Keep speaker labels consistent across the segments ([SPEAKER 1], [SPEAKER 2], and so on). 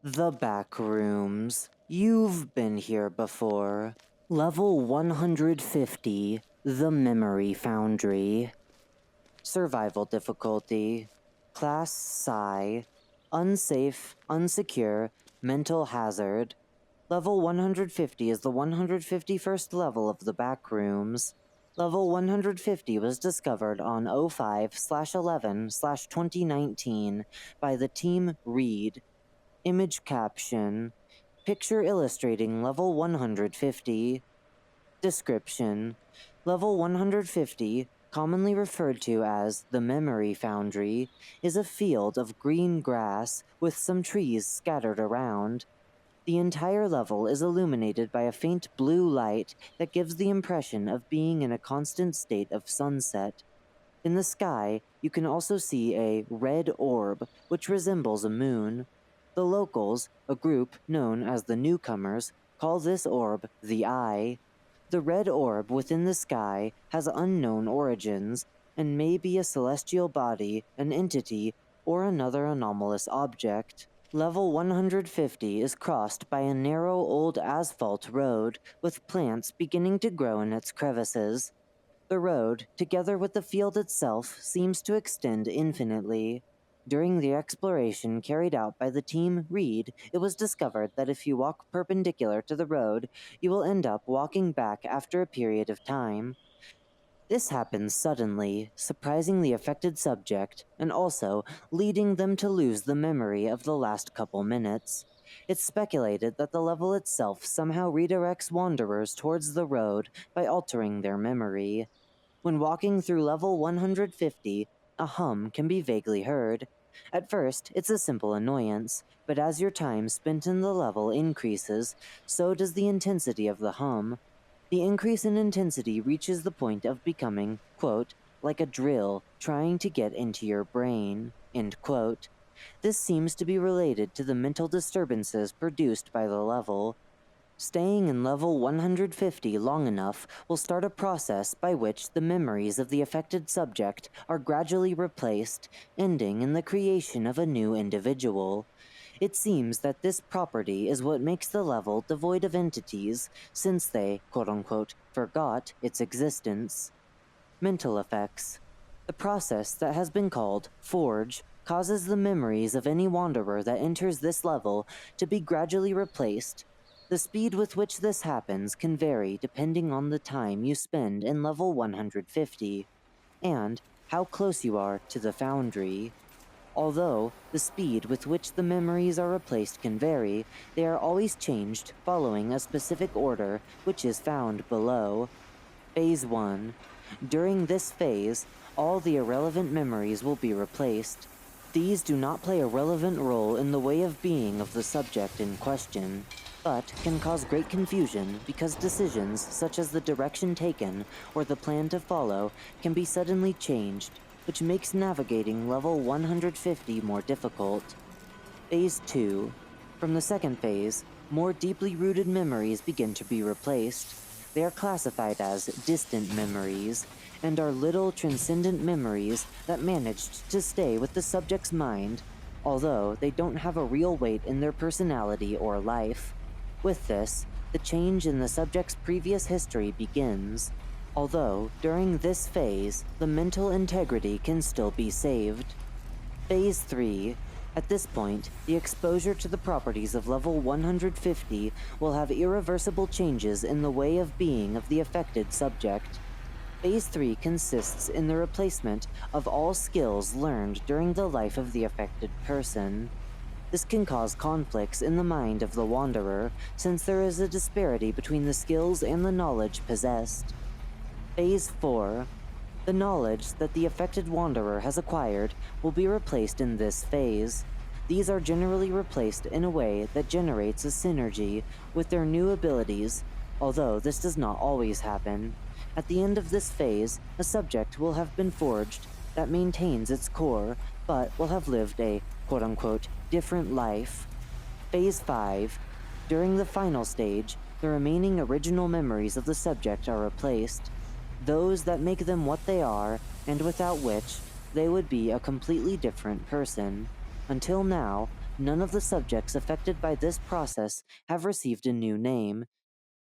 [SPEAKER 1] The Backrooms. You've been here before. Level 150, The Memory Foundry. Survival difficulty. Class Psi. Unsafe, unsecure, mental hazard. Level 150 is the 151st level of the Backrooms. Level 150 was discovered on 05/11/2019 by the Team Reed. Image caption. Picture illustrating level 150. Description. Level 150, commonly referred to as the Memory Foundry, is a field of green grass with some trees scattered around. The entire level is illuminated by a faint blue light that gives the impression of being in a constant state of sunset. In the sky, you can also see a red orb, which resembles a moon. The locals, a group known as the Newcomers, call this orb the Eye. The red orb within the sky has unknown origins, and may be a celestial body, an entity, or another anomalous object. Level 150 is crossed by a narrow old asphalt road, with plants beginning to grow in its crevices. The road, together with the field itself, seems to extend infinitely. During the exploration carried out by the Team Reed, it was discovered that if you walk perpendicular to the road, you will end up walking back after a period of time. This happens suddenly, surprising the affected subject, and also leading them to lose the memory of the last couple minutes. It's speculated that the level itself somehow redirects wanderers towards the road by altering their memory. When walking through level 150, a hum can be vaguely heard. At first, it's a simple annoyance, but as your time spent in the level increases, so does the intensity of the hum. The increase in intensity reaches the point of becoming, quote, like a drill trying to get into your brain, end quote. This seems to be related to the mental disturbances produced by the level. Staying in level 150 long enough will start a process by which the memories of the affected subject are gradually replaced, ending in the creation of a new individual. It seems that this property is what makes the level devoid of entities, since they, quote-unquote, forgot its existence. Mental effects. The process that has been called Forge causes the memories of any wanderer that enters this level to be gradually replaced. The speed with which this happens can vary depending on the time you spend in level 150, and how close you are to the Foundry. Although the speed with which the memories are replaced can vary, they are always changed following a specific order, which is found below. Phase 1. During this phase, all the irrelevant memories will be replaced. These do not play a relevant role in the way of being of the subject in question, but can cause great confusion because decisions such as the direction taken or the plan to follow can be suddenly changed, which makes navigating level 150 more difficult. Phase 2. From the second phase, more deeply rooted memories begin to be replaced. They are classified as distant memories, and are little transcendent memories that managed to stay with the subject's mind, although they don't have a real weight in their personality or life. With this, the change in the subject's previous history begins, although during this phase, the mental integrity can still be saved. Phase 3. At this point, the exposure to the properties of level 150 will have irreversible changes in the way of being of the affected subject. Phase 3 consists in the replacement of all skills learned during the life of the affected person. This can cause conflicts in the mind of the wanderer, since there is a disparity between the skills and the knowledge possessed. Phase 4. The knowledge that the affected wanderer has acquired will be replaced in this phase. These are generally replaced in a way that generates a synergy with their new abilities, although this does not always happen. At the end of this phase, a subject will have been forged that maintains its core, but will have lived a, quote-unquote, different life. Phase 5. During the final stage, the remaining original memories of the subject are replaced, those that make them what they are, and without which they would be a completely different person. Until now, None of the subjects affected by this process have received a new name,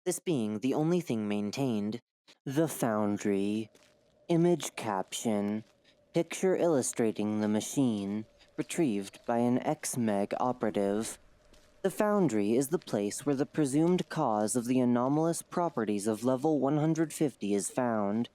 [SPEAKER 1] this being the only thing maintained. The Foundry. Image caption. Picture illustrating the machine, retrieved by an ex-Meg operative. The Foundry is the place where the presumed cause of the anomalous properties of level 150 is found.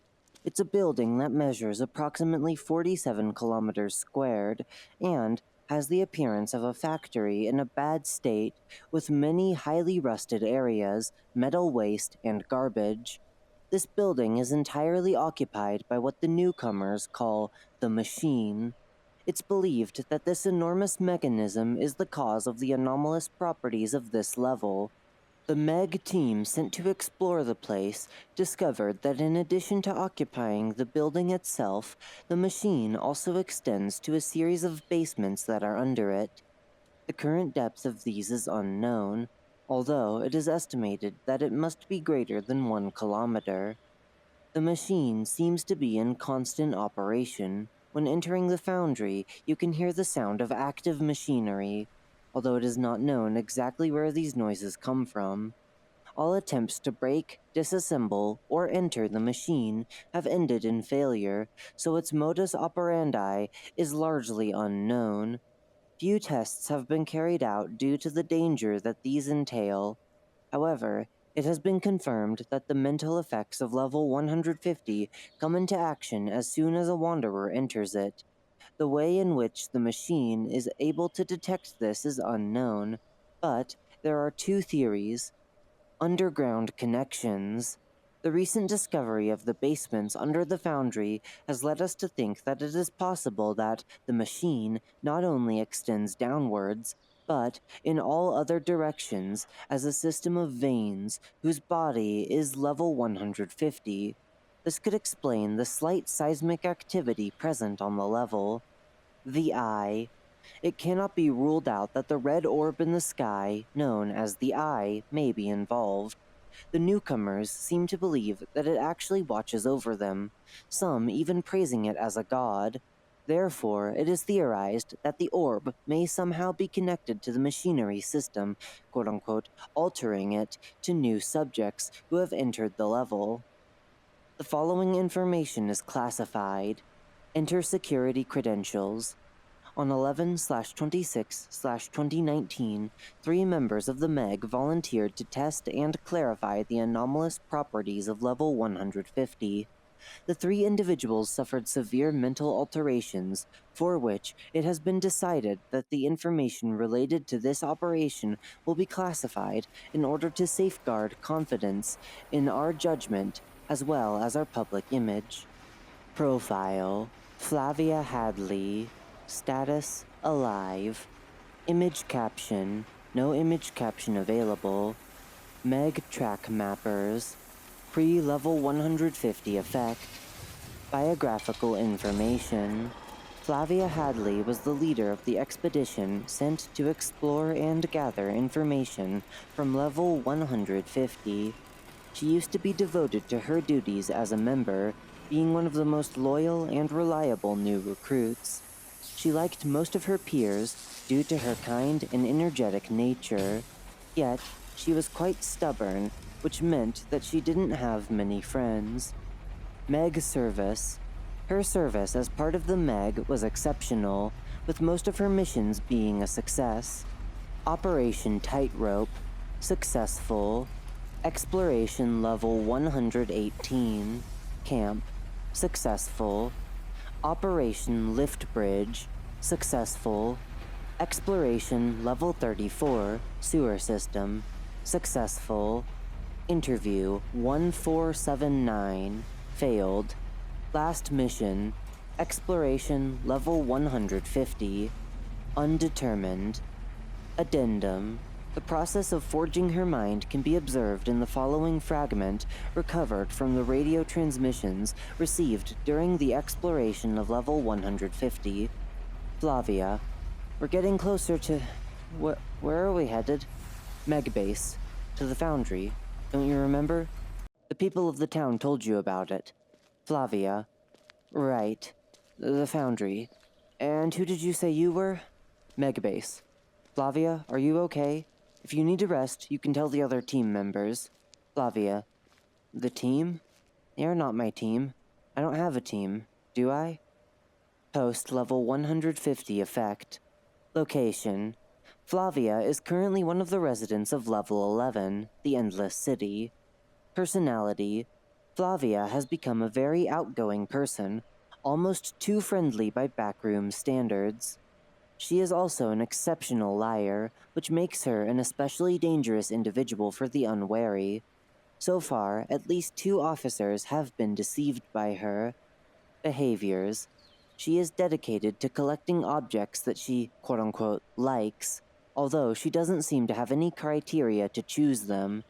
[SPEAKER 1] It's a building that measures approximately 47 kilometers squared and has the appearance of a factory in a bad state with many highly rusted areas, metal waste, and garbage. This building is entirely occupied by what the Newcomers call the machine. It's believed that this enormous mechanism is the cause of the anomalous properties of this level. The Meg team sent to explore the place discovered that in addition to occupying the building itself, the machine also extends to a series of basements that are under it. The current depth of these is unknown, although it is estimated that it must be greater than 1 kilometer. The machine seems to be in constant operation. When entering the foundry, you can hear the sound of active machinery, although it is not known exactly where these noises come from. All attempts to break, disassemble, or enter the machine have ended in failure, so its modus operandi is largely unknown. Few tests have been carried out due to the danger that these entail. However, it has been confirmed that the mental effects of level 150 come into action as soon as a wanderer enters it. The way in which the machine is able to detect this is unknown, but there are two theories. Underground connections. The recent discovery of the basements under the foundry has led us to think that it is possible that the machine not only extends downwards, but in all other directions as a system of veins whose body is level 150. This could explain the slight seismic activity present on the level. The Eye. It cannot be ruled out that the red orb in the sky, known as the Eye, may be involved. The Newcomers seem to believe that it actually watches over them, some even praising it as a god. Therefore, it is theorized that the orb may somehow be connected to the machinery system, quote unquote, altering it to new subjects who have entered the level. The following information is classified. Enter security credentials. On 11/26/2019, 3 members of the Meg volunteered to test and clarify the anomalous properties of level 150. The 3 individuals suffered severe mental alterations, for which it has been decided that the information related to this operation will be classified in order to safeguard confidence in our judgment as well as our public image. Profile: Flavia Hadley. Status: alive. Image caption: no image caption available. Meg track mappers. Pre-level 150 effect. Biographical information. Flavia Hadley was the leader of the expedition sent to explore and gather information from level 150. She used to be devoted to her duties as a member, being one of the most loyal and reliable new recruits. She liked most of her peers due to her kind and energetic nature, yet she was quite stubborn, which meant that she didn't have many friends. Meg service. Her service as part of the Meg was exceptional, with most of her missions being a success. Operation Tightrope. Successful. Exploration level 118. Camp. Successful. Operation Lift Bridge. Successful. Exploration level 34. Sewer system. Successful. Interview 1479. Failed. Last mission. Exploration level 150. Undetermined. Addendum. The process of forging her mind can be observed in the following fragment recovered from the radio transmissions received during the exploration of level 150. Flavia. We're getting closer to... Where are we headed? Megbase. To the Foundry. Don't you remember? The people of the town told you about it. Flavia. Right. The Foundry. And who did you say you were? Megbase. Flavia, are you okay? If you need to rest, you can tell the other team members. Flavia. The team? They are not my team. I don't have a team, do I? Post level 150 effect. Location. Flavia is currently one of the residents of level 11, the Endless City. Personality. Flavia has become a very outgoing person, almost too friendly by Backrooms standards. She is also an exceptional liar, which makes her an especially dangerous individual for the unwary. So far, at least 2 officers have been deceived by her. Behaviors. She is dedicated to collecting objects that she, quote-unquote, likes, although she doesn't seem to have any criteria to choose them.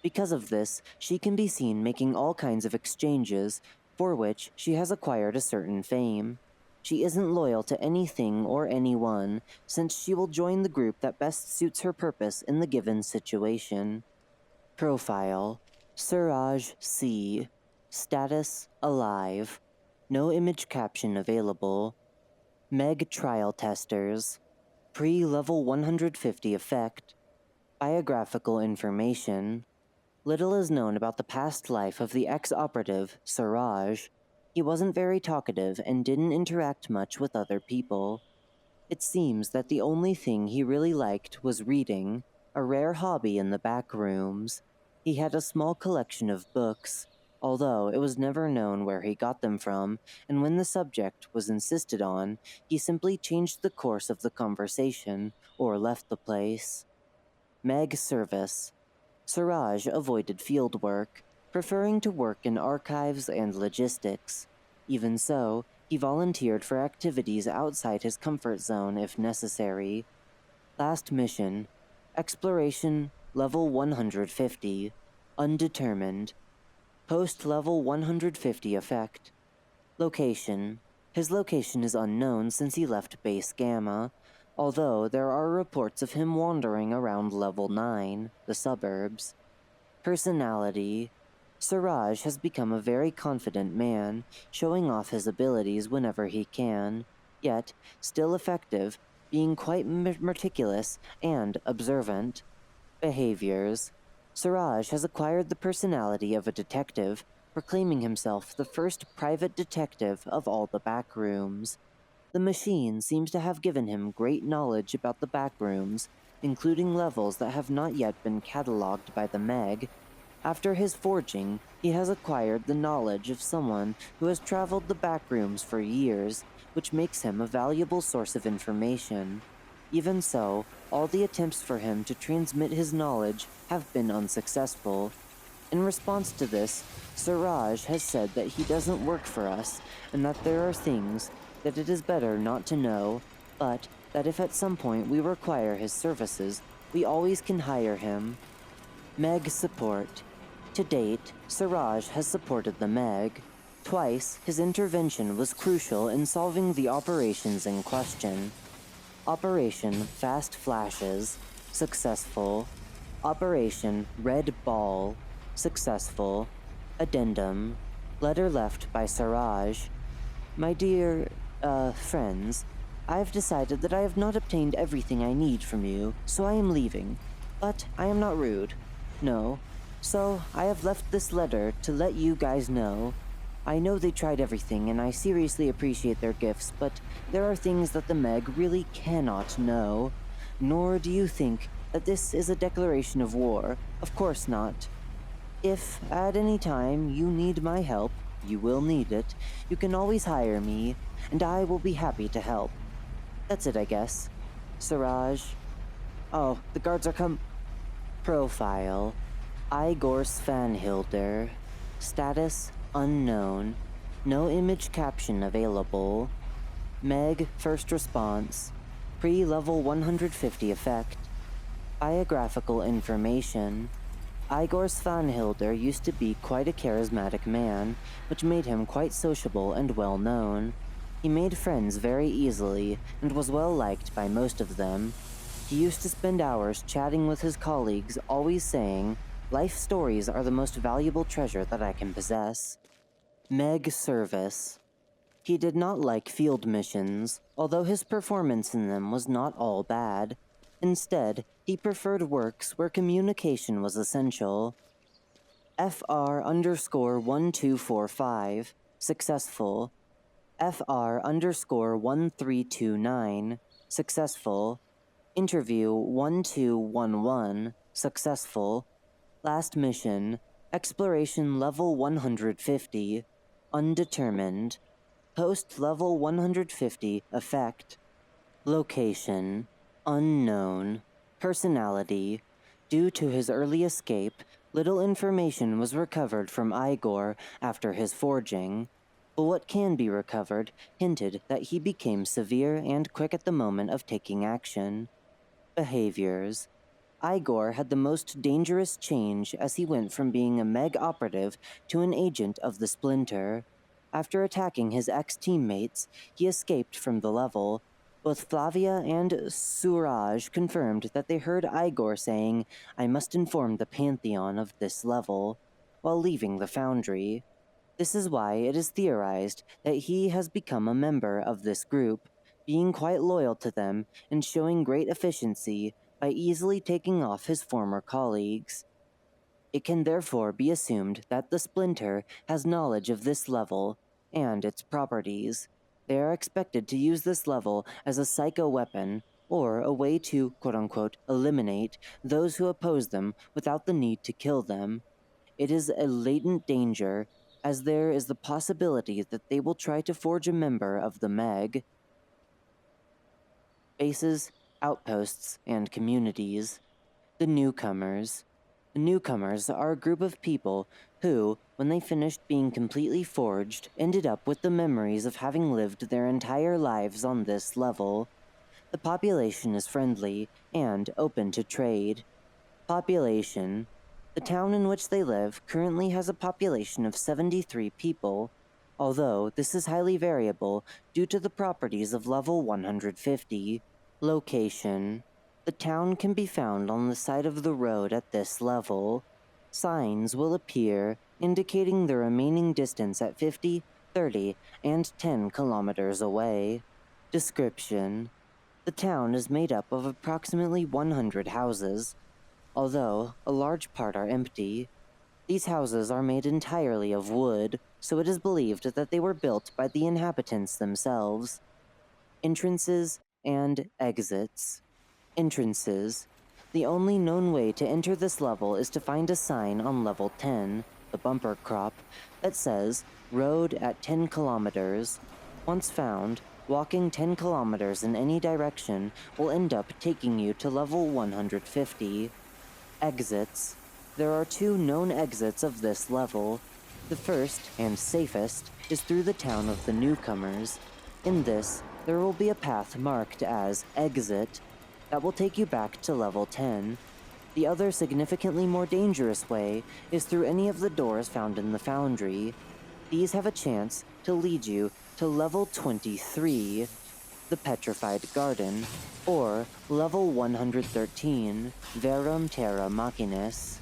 [SPEAKER 1] Because of this, she can be seen making all kinds of exchanges, for which she has acquired a certain fame. She isn't loyal to anything or anyone, since she will join the group that best suits her purpose in the given situation. Profile. Suraj C. Status: alive. No image caption available. Meg Trial Testers. Pre-level 150 effect. Biographical information. Little is known about the past life of the ex-operative, Suraj. He wasn't very talkative and didn't interact much with other people. It seems that the only thing he really liked was reading, a rare hobby in the Backrooms. He had a small collection of books, although it was never known where he got them from, and when the subject was insisted on, he simply changed the course of the conversation or left the place. Meg Service. Suraj avoided fieldwork, preferring to work in archives and logistics. Even so, he volunteered for activities outside his comfort zone if necessary. Last mission. Exploration, level 150. Undetermined. Post-level 150 effect. Location. His location is unknown since he left Base Gamma, although there are reports of him wandering around level 9, the suburbs. Personality. Suraj has become a very confident man, showing off his abilities whenever he can, yet still effective, being quite meticulous and observant. Behaviors. Suraj has acquired the personality of a detective, proclaiming himself the first private detective of all the Backrooms. The machine seems to have given him great knowledge about the Backrooms, including levels that have not yet been catalogued by the Meg. After his forging, he has acquired the knowledge of someone who has traveled the Backrooms for years, which makes him a valuable source of information. Even so, all the attempts for him to transmit his knowledge have been unsuccessful. In response to this, Suraj has said that he doesn't work for us, and that there are things that it is better not to know, but that if at some point we require his services, we always can hire him. Meg support. To date, Suraj has supported the Meg. Twice, his intervention was crucial in solving the operations in question. Operation Fast Flashes, successful. Operation Red Ball, successful. Addendum. Letter left by Suraj. My dear, friends, I've decided that I have not obtained everything I need from you, so I am leaving. But I am not rude. No. So, I have left this letter to let you guys know. I know they tried everything, and I seriously appreciate their gifts, but there are things that the Meg really cannot know. Nor do you think that this is a declaration of war. Of course not. If, at any time, you need my help, you will need it, you can always hire me, and I will be happy to help. That's it, I guess. Suraj. Oh, the guards are Profile. Igor Svanhilder. Status: unknown. No image caption available. Meg first response. Pre-level 150 effect. Biographical information. Igor Svanhilder used to be quite a charismatic man, which made him quite sociable and well-known. He made friends very easily, and was well-liked by most of them. He used to spend hours chatting with his colleagues, always saying, "Life stories are the most valuable treasure that I can possess." Meg Service. He did not like field missions, although his performance in them was not all bad. Instead, he preferred works where communication was essential. FR_1245, successful. FR_1329, successful. Interview 1211, successful. Last mission, exploration level 150, undetermined. Post level 150 effect. Location, unknown. Personality, due to his early escape, little information was recovered from Igor after his forging, but what can be recovered hinted that he became severe and quick at the moment of taking action. Behaviors. Igor had the most dangerous change as he went from being a Meg operative to an agent of the Splinter. After attacking his ex-teammates, he escaped from the level. Both Flavia and Suraj confirmed that they heard Igor saying, "I must inform the Pantheon of this level," while leaving the Foundry. This is why it is theorized that he has become a member of this group, being quite loyal to them and showing great efficiency by easily taking off his former colleagues. It can therefore be assumed that the Splinter has knowledge of this level and its properties. They are expected to use this level as a psycho weapon, or a way to, quote-unquote, eliminate those who oppose them without the need to kill them. It is a latent danger, as there is the possibility that they will try to forge a member of the Meg. Bases, outposts, and communities. The Newcomers. The Newcomers are a group of people who, when they finished being completely forged, ended up with the memories of having lived their entire lives on this level. The population is friendly and open to trade. Population. The town in which they live currently has a population of 73 people, although this is highly variable due to the properties of level 150. Location. The town can be found on the side of the road at this level. Signs will appear indicating the remaining distance at 50, 30, and 10 kilometers away. Description. The town is made up of approximately 100 houses, although a large part are empty. These houses are made entirely of wood, so it is believed that they were built by the inhabitants themselves. Entrances and exits. Entrances. The only known way to enter this level is to find a sign on level 10, the bumper crop, that says, "Road at 10 kilometers. Once found, walking 10 kilometers in any direction will end up taking you to level 150. Exits. There are 2 known exits of this level. The first, and safest, is through the town of the Newcomers. In this, there will be a path marked as Exit that will take you back to level 10. The other significantly more dangerous way is through any of the doors found in the Foundry. These have a chance to lead you to level 23, the Petrified Garden, or level 113, Verum Terra Machinis.